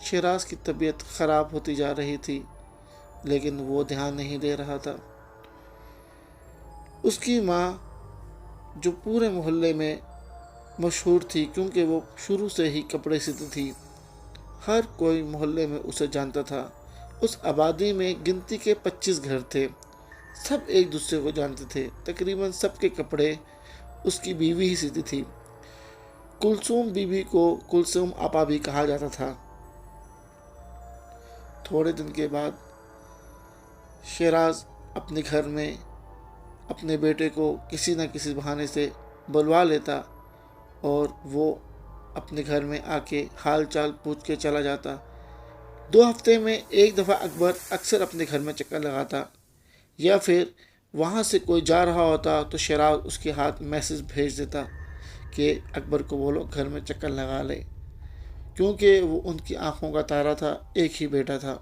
شیراز کی طبیعت خراب ہوتی جا رہی تھی، لیکن وہ دھیان نہیں دے رہا تھا۔ اس کی ماں، جو پورے محلے میں مشہور تھی کیونکہ وہ شروع سے ہی کپڑے سیتی تھی، ہر کوئی محلے میں اسے جانتا تھا۔ اس آبادی میں گنتی کے 25 گھر تھے، سب ایک دوسرے کو جانتے تھے۔ تقریباً سب کے کپڑے اس کی بیوی ہی سیتی تھی۔ کلثوم بی بی کو کلثوم آپا بھی کہا جاتا تھا۔ تھوڑے دن کے بعد شیراز اپنے گھر میں اپنے بیٹے کو کسی نہ کسی بہانے سے بلوا لیتا اور وہ اپنے گھر میں آ کے حال چال پوچھ کے چلا جاتا۔ 2 ہفتے میں ایک دفعہ اکبر اکثر اپنے گھر میں چکر لگاتا، یا پھر وہاں سے کوئی جا رہا ہوتا تو شیراز اس کے ہاتھ میسج بھیج دیتا کہ اکبر کو بولو گھر میں چکر لگا لے، کیونکہ وہ ان کی آنکھوں کا تارا تھا، ایک ہی بیٹا تھا۔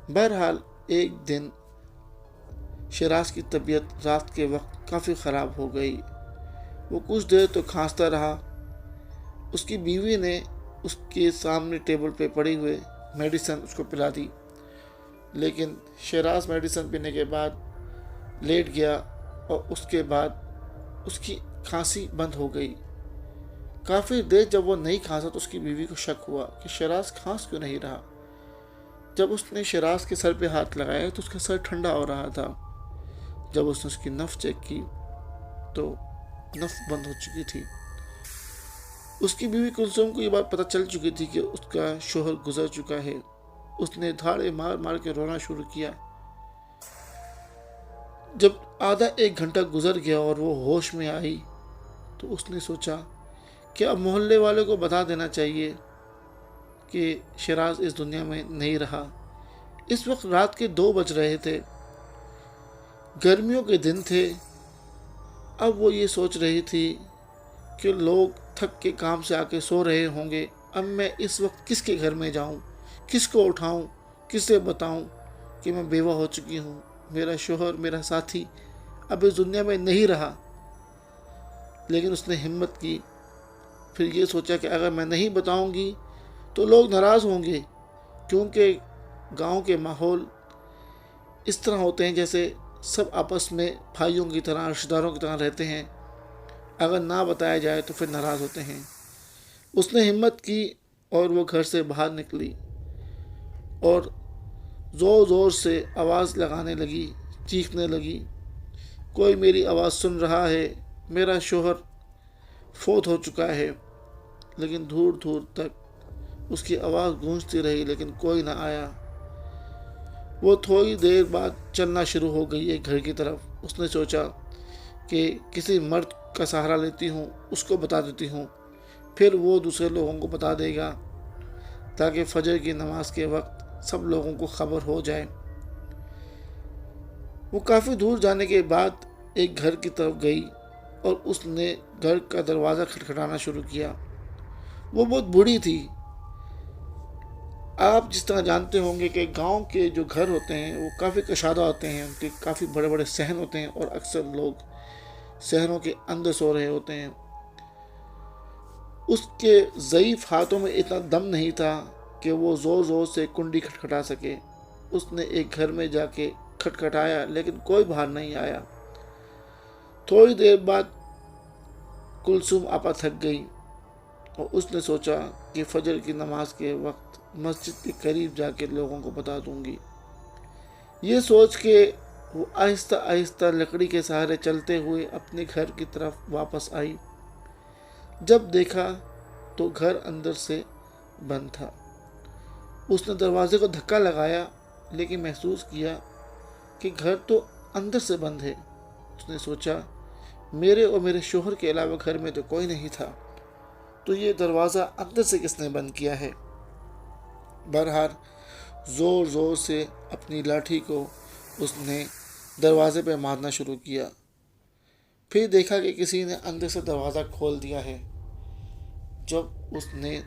بہرحال ایک دن شیراز کی طبیعت رات کے وقت کافی خراب ہو گئی۔ وہ کچھ دیر تو کھانستا رہا۔ اس کی بیوی نے اس کے سامنے ٹیبل پہ پڑی ہوئے میڈیسن اس کو پلا دی، لیکن شیراز میڈیسن پینے کے بعد لیٹ گیا اور اس کے بعد اس کی کھانسی بند ہو گئی۔ کافی دیر جب وہ نہیں کھانسا تو اس کی بیوی کو شک ہوا کہ شیراز کھانس کیوں نہیں رہا۔ جب اس نے شیراز کے سر پہ ہاتھ لگایا تو اس کا سر ٹھنڈا ہو رہا تھا۔ جب اس نے اس کی نف چیک کی تو نف بند ہو چکی تھی۔ اس کی بیوی کلثوم کو یہ بات پتہ چل چکی تھی کہ اس کا شوہر گزر چکا ہے۔ اس نے دھاڑے مار مار کے رونا شروع کیا۔ جب آدھا 1 گھنٹہ گزر گیا اور وہ ہوش میں آئی تو اس نے سوچا کہ اب محلے والوں کو بتا دینا چاہیے کہ شیراز اس دنیا میں نہیں رہا۔ اس وقت رات کے 2 بج رہے تھے، گرمیوں کے دن تھے۔ اب وہ یہ سوچ رہی تھی کہ لوگ تھک کے کام سے آ کے سو رہے ہوں گے، اب میں اس وقت کس کے گھر میں جاؤں، کس کو اٹھاؤں، کس سے بتاؤں کہ میں بیوہ ہو چکی ہوں، میرا شوہر، میرا ساتھی اب اس دنیا میں نہیں رہا۔ لیکن اس نے ہمت کی، پھر یہ سوچا کہ اگر میں نہیں بتاؤں گی تو لوگ ناراض ہوں گے، کیونکہ گاؤں کے ماحول اس طرح ہوتے ہیں جیسے سب آپس میں بھائیوں کی طرح، رشتہ داروں کی طرح رہتے ہیں، اگر نہ بتایا جائے تو پھر ناراض ہوتے ہیں۔ اس نے ہمت کی اور وہ گھر سے باہر نکلی اور زور زور سے آواز لگانے لگی، چیخنے لگی، کوئی میری آواز سن رہا ہے، میرا شوہر فوت ہو چکا ہے۔ لیکن دور دور تک اس کی آواز گونجتی رہی، لیکن کوئی نہ آیا۔ وہ تھوڑی دیر بعد چلنا شروع ہو گئی ایک گھر کی طرف۔ اس نے سوچا کہ کسی مرد کا سہارا لیتی ہوں، اس کو بتا دیتی ہوں، پھر وہ دوسرے لوگوں کو بتا دے گا تاکہ فجر کی نماز کے وقت سب لوگوں کو خبر ہو جائے۔ وہ کافی دور جانے کے بعد ایک گھر کی طرف گئی اور اس نے گھر کا دروازہ کھٹکھٹانا شروع کیا۔ وہ بہت بوڑھی تھی۔ آپ جس طرح جانتے ہوں گے کہ گاؤں کے جو گھر ہوتے ہیں وہ کافی کشادہ ہوتے ہیں، ان کے کافی بڑے بڑے صحن ہوتے ہیں اور اکثر لوگ صحنوں کے اندر سو رہے ہوتے ہیں۔ اس کے ضعیف ہاتھوں میں اتنا دم نہیں تھا کہ وہ زور زور سے کنڈی کھٹکھٹا سکے۔ اس نے ایک گھر میں جا کے کھٹکھٹایا، لیکن کوئی باہر نہیں آیا۔ تھوڑی دیر بعد کلثوم آپا تھک گئی اور اس نے سوچا کہ فجر کی نماز کے وقت مسجد کے قریب جا کے لوگوں کو بتا دوں گی۔ یہ سوچ کے وہ آہستہ آہستہ لکڑی کے سہارے چلتے ہوئے اپنے گھر کی طرف واپس آئی۔ جب دیکھا تو گھر اندر سے بند تھا۔ اس نے دروازے کو دھکا لگایا، لیکن محسوس کیا کہ گھر تو اندر سے بند ہے۔ اس نے سوچا میرے اور میرے شوہر کے علاوہ گھر میں تو کوئی نہیں تھا، تو یہ دروازہ اندر سے کس نے بند کیا ہے؟ بہرحال زور زور سے اپنی لاٹھی کو اس نے دروازے پہ مارنا شروع کیا۔ پھر دیکھا کہ کسی نے اندر سے دروازہ کھول دیا ہے۔ جب اس نے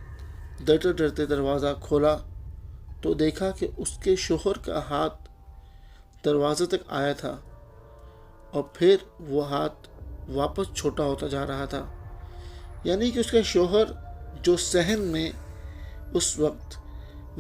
ڈرتے ڈرتے دروازہ کھولا تو دیکھا کہ اس کے شوہر کا ہاتھ دروازے تک آیا تھا اور پھر وہ ہاتھ واپس چھوٹا ہوتا جا رہا تھا۔ یعنی کہ اس کا شوہر جو صحن میں اس وقت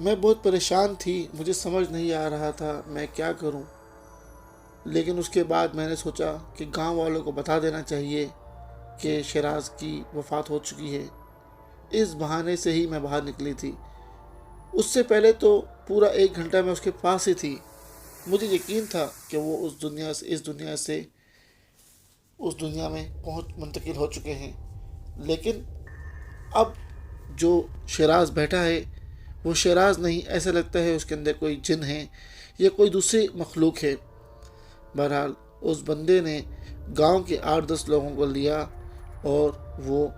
میں بہت پریشان تھی، مجھے سمجھ نہیں آ رہا تھا میں کیا کروں، لیکن اس کے بعد میں نے سوچا کہ گاؤں والوں کو بتا دینا چاہیے کہ شیراز کی وفات ہو چکی ہے۔ اس بہانے سے ہی میں باہر نکلی تھی۔ اس سے پہلے تو پورا 1 گھنٹہ میں اس کے پاس ہی تھی۔ مجھے یقین تھا کہ وہ اس دنیا میں منتقل ہو چکے ہیں، لیکن اب جو شیراز بیٹھا ہے وہ شیراز نہیں، ایسا لگتا ہے اس کے اندر کوئی جن ہے یا کوئی دوسری مخلوق ہے۔ بہرحال اس بندے نے گاؤں کے 8-10 لوگوں کو لیا اور وہ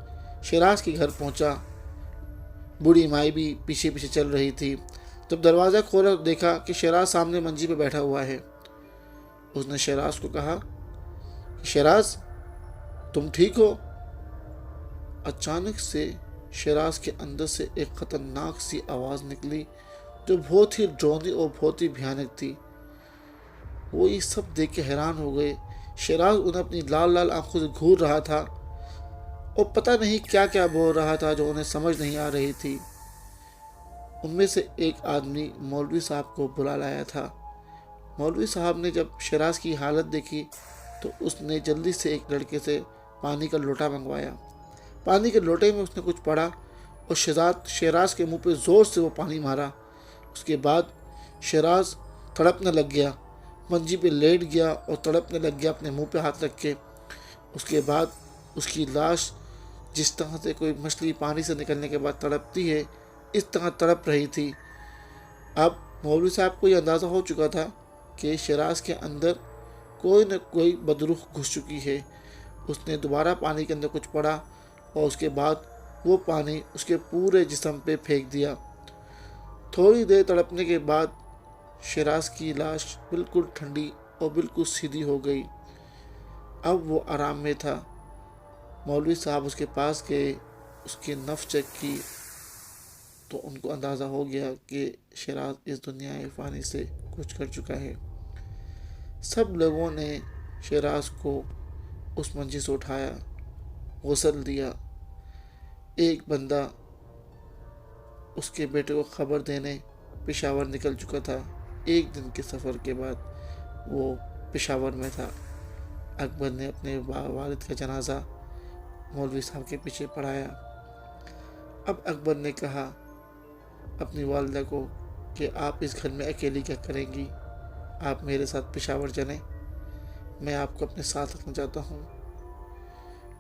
شیراز کے گھر پہنچا۔ بوڑھی مائی بھی پیچھے پیچھے چل رہی تھی۔ جب دروازہ کھولا تو دیکھا کہ شیراز سامنے منجی پہ بیٹھا ہوا ہے۔ اس نے شیراز کو کہا کہ شیراز تم ٹھیک ہو؟ اچانک سے شیراز کے اندر سے ایک خطرناک سی آواز نکلی جو بہت ہی ڈراؤنی اور بہت ہی بھیانک تھی۔ وہ یہ سب دیکھ کے حیران ہو گئے۔ شیراز انہیں اپنی لال لال آنکھوں سے گھور رہا تھا اور پتہ نہیں کیا کیا بول رہا تھا جو انہیں سمجھ نہیں آ رہی تھی۔ ان میں سے ایک آدمی مولوی صاحب کو بلا لایا تھا۔ مولوی صاحب نے جب شیراز کی حالت دیکھی تو اس نے جلدی سے ایک لڑکے سے پانی کا لوٹا منگوایا۔ پانی کے لوٹے میں اس نے کچھ پڑا اور شیراز کے منہ پہ زور سے وہ پانی مارا۔ اس کے بعد شیراز تڑپنے لگ گیا، منجی پہ لیٹ گیا اور تڑپنے لگ گیا اپنے منہ پہ ہاتھ رکھ کے۔ اس کے بعد اس کی لاش جس طرح سے کوئی مچھلی پانی سے نکلنے کے بعد تڑپتی ہے اس طرح تڑپ رہی تھی۔ اب مولوی صاحب کو یہ اندازہ ہو چکا تھا کہ شیراز کے اندر کوئی نہ کوئی بدروح گھس چکی ہے۔ اس نے دوبارہ پانی کے اندر کچھ پڑا اور اس کے بعد وہ پانی اس کے پورے جسم پہ پھینک دیا۔ تھوڑی دیر تڑپنے کے بعد شیراز کی لاش بالکل ٹھنڈی اور بالکل سیدھی ہو گئی۔ اب وہ آرام میں تھا۔ مولوی صاحب اس کے پاس گئے، اس کی نبض چیک کی تو ان کو اندازہ ہو گیا کہ شیراز اس دنیا فانی سے کچھ کر چکا ہے۔ سب لوگوں نے شیراز کو اس منجی سے اٹھایا، غسل دیا۔ ایک بندہ اس کے بیٹے کو خبر دینے پشاور نکل چکا تھا۔ 1 دن کے سفر کے بعد وہ پشاور میں تھا۔ اکبر نے اپنے والد کا جنازہ مولوی صاحب کے پیچھے پڑھایا۔ اب اکبر نے کہا اپنی والدہ کو کہ آپ اس گھر میں اکیلی کیا کریں گی، آپ میرے ساتھ پشاور چلیں، میں آپ کو اپنے ساتھ رکھنا چاہتا ہوں۔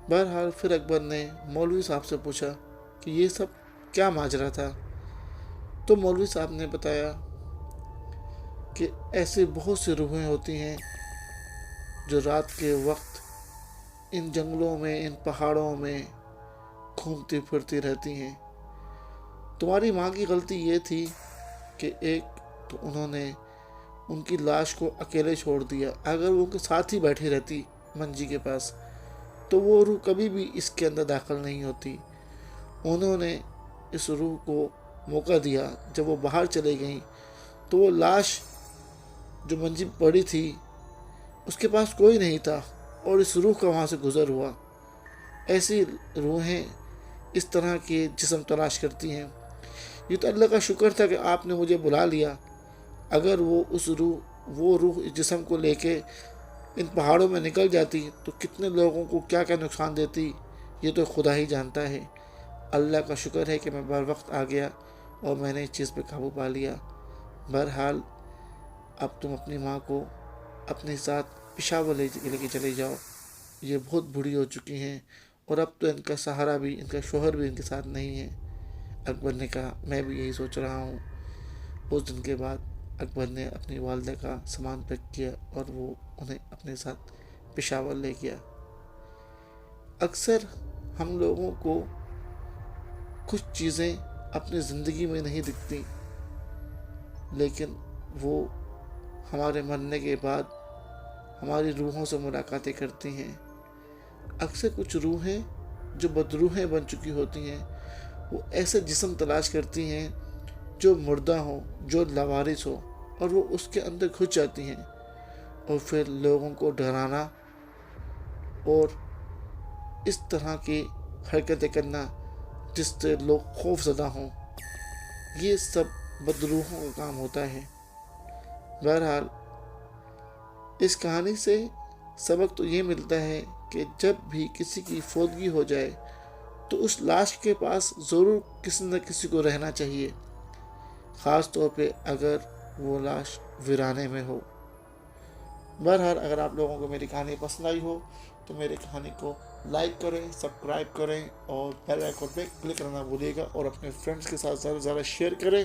بہرحال پھر اکبر نے مولوی صاحب سے پوچھا کہ یہ سب کیا ماجرا تھا، تو مولوی صاحب نے بتایا کہ ایسے بہت سی روحیں ہوتی ہیں جو رات کے وقت ان جنگلوں میں، ان پہاڑوں میں گھومتی پھرتی رہتی ہیں۔ تمہاری ماں کی غلطی یہ تھی کہ ایک تو انہوں نے ان کی لاش کو اکیلے چھوڑ دیا، اگر وہ ان کے ساتھ ہی بیٹھی رہتی منجی کے پاس تو وہ روح کبھی بھی اس کے اندر داخل نہیں ہوتی۔ انہوں نے اس روح کو موقع دیا، جب وہ باہر چلے گئیں تو وہ لاش جو منجی میں پڑی تھی اس کے پاس کوئی نہیں تھا اور اس روح کا وہاں سے گزر ہوا۔ ایسی روحیں اس طرح کے جسم تلاش کرتی ہیں۔ یہ تو اللہ کا شکر تھا کہ آپ نے مجھے بلا لیا، اگر وہ روح اس جسم کو لے کے ان پہاڑوں میں نکل جاتی تو کتنے لوگوں کو کیا کیا نقصان دیتی یہ تو خدا ہی جانتا ہے۔ اللہ کا شکر ہے کہ میں بر وقت آ گیا اور میں نے اس چیز پہ قابو پا لیا۔ بہرحال اب تم اپنی ماں کو اپنے ساتھ پشاور لے کے چلے جاؤ، یہ بہت بوڑھی ہو چکی ہیں اور اب تو ان کا سہارا بھی، ان کا شوہر بھی ان کے ساتھ نہیں ہے۔ اکبر نے کہا میں بھی یہی سوچ رہا ہوں۔ اس دن کے بعد اکبر نے اپنی والدہ کا سامان پیک کیا اور وہ انہیں اپنے ساتھ پشاور لے گیا۔ اکثر ہم لوگوں کو کچھ چیزیں اپنی زندگی میں نہیں دکھتی، لیکن وہ ہمارے مرنے کے بعد ہماری روحوں سے ملاقاتیں کرتی ہیں۔ اکثر کچھ روحیں جو بدروحیں بن چکی ہوتی ہیں وہ ایسے جسم تلاش کرتی ہیں جو مردہ ہوں، جو لاوارث ہو، اور وہ اس کے اندر گھس جاتی ہیں اور پھر لوگوں کو ڈرانا اور اس طرح کی حرکتیں کرنا جس سے لوگ خوف زدہ ہوں۔ یہ سب بدروحوں کا کام ہوتا ہے۔ بہرحال اس کہانی سے سبق تو یہ ملتا ہے کہ جب بھی کسی کی فوتگی ہو جائے تو اس لاش کے پاس ضرور کسی نہ کسی کو رہنا چاہیے، خاص طور پہ اگر وہ لاش ویرانے میں ہو۔ بہرحال اگر آپ لوگوں کو میری کہانی پسند آئی ہو تو میری کہانی کو لائک کریں، سبسکرائب کریں اور بیل آئیکن پہ کلک کرنا بھولیے گا، اور اپنے فرینڈس کے ساتھ زیادہ سے زیادہ شیئر کریں،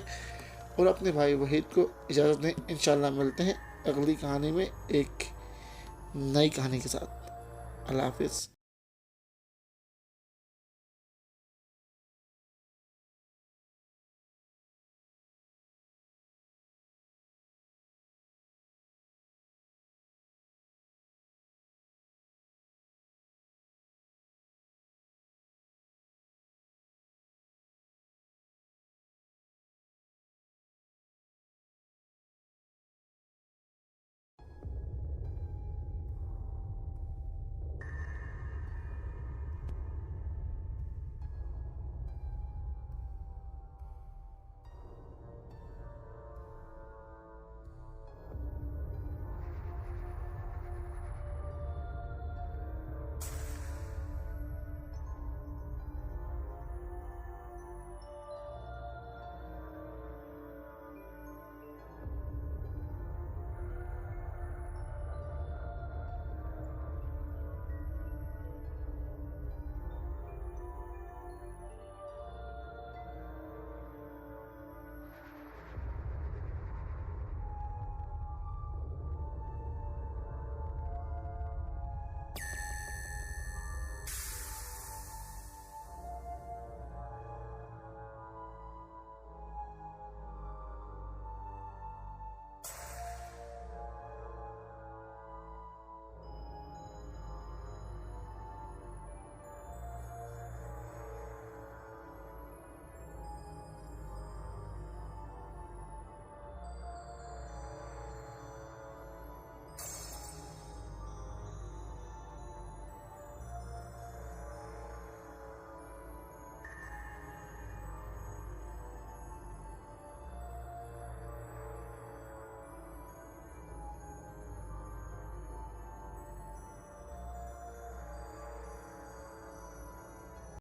اور اپنے بھائی وحید کو اجازت دیں۔ انشاءاللہ ملتے ہیں اگلی کہانی میں ایک نئی کہانی کے ساتھ۔ اللہ حافظ۔